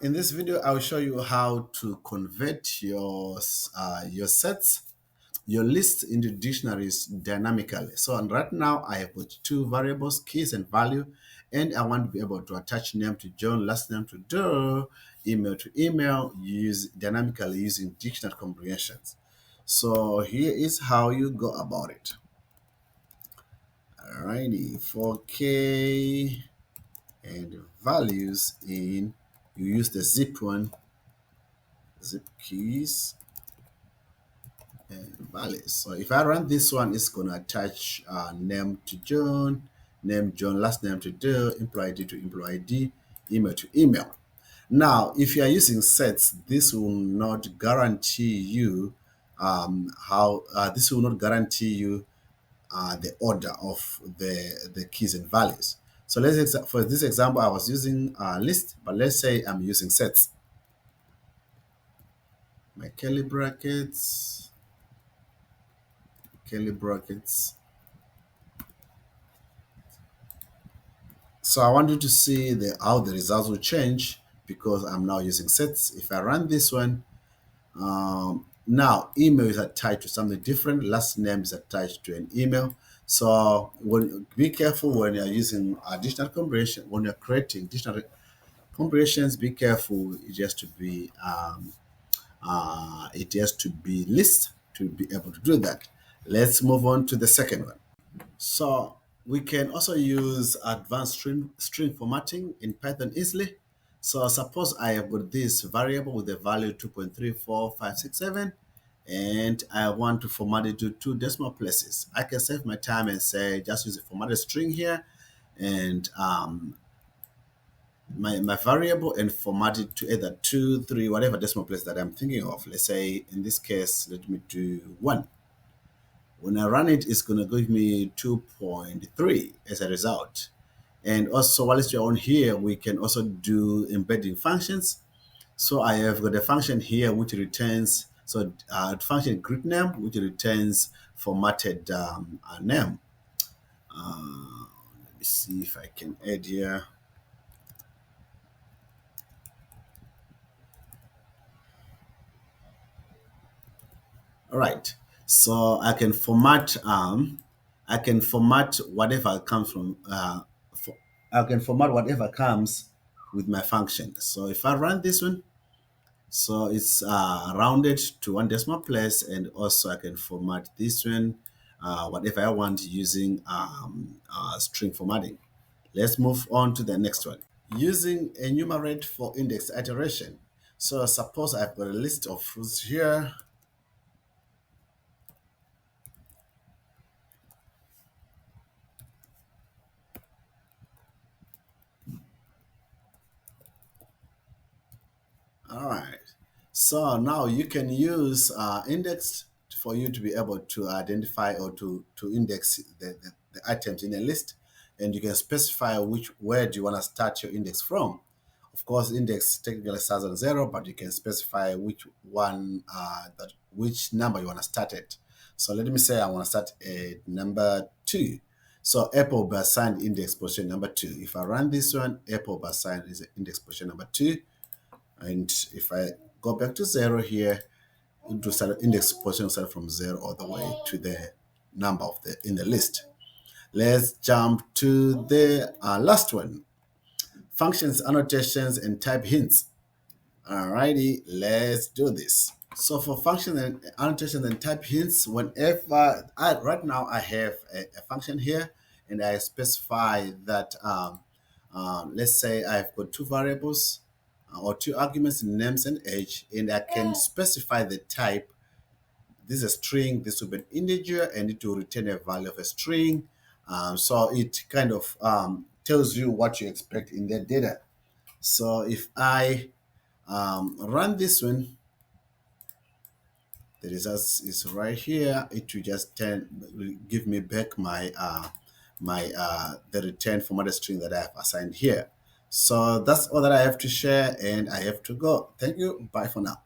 In this video, I will show you how to convert your sets, your list into dictionaries dynamically. So right now, I have got two variables, keys and value, and I want to be able to attach name to John, last name to Doe, email to email, use dynamically using dictionary comprehensions. So here is how you go about it. Alrighty, for K and values in, you use the zip one, zip keys and values. So if I run this one, it's going to attach name to John, name John, last name to Doe, employee ID to employee ID, email to email. Now, if you are using sets, this will not guarantee you this will not guarantee you the order of the keys and values. So for this example, I was using a list, but let's say I'm using sets. My curly brackets. So I want you to see how the results will change because I'm now using sets. If I run this one, now email is attached to something different. Last name is attached to an email. So be careful when you're using additional comprehension. When you're creating dictionary comprehensions, be careful. It has to be list to be able to do that. Let's move on to the second one. So we can also use advanced string formatting in Python easily. So suppose I have got this variable with the value 2.34567 and I want to format it to two decimal places. I can save my time and say just use a formatted string here and my variable and format it to either 2, 3, whatever decimal place that I'm thinking of. Let's say in this case, let me do 1. When I run it, it's going to give me 2.3 as a result. And also, while you're on here, we can also do embedding functions. So I have got a function here which returns, function greet name, which returns formatted name. Let me see if I can add here. All right. So I can format whatever comes from I can format whatever comes with my function. So if I run this one, so it's rounded to one decimal place, and also I can format this one whatever I want using string formatting. Let's move on to the next one. Using enumerate for index iteration. So suppose I've got a list of foods here. All right. So now you can use index for you to be able to identify or to index the items in a list, and you can specify where do you want to start your index from. Of course, index technically starts on 0, but you can specify which number you want to start at. So let me say I want to start at number 2. So Apple will be assigned index position number 2. If I run this one, Apple will be assigned is index position number 2. And if I go back to 0 here, it will start index position start from 0 all the way to the number in the list. Let's jump to the last one. Functions, annotations, and type hints. Alrighty, let's do this. So for function and annotation and type hints, right now I have a function here, and I specify that let's say I've got two variables or two arguments, names and age, and I can specify the type. This is a string, this will be an integer, and it will return a value of a string. So it kind of tells you what you expect in the data. So if I run this one, the results is right here. It will just give me back the return formatted string that I have assigned here. So that's all that I have to share, and I have to go. Thank you. Bye for now.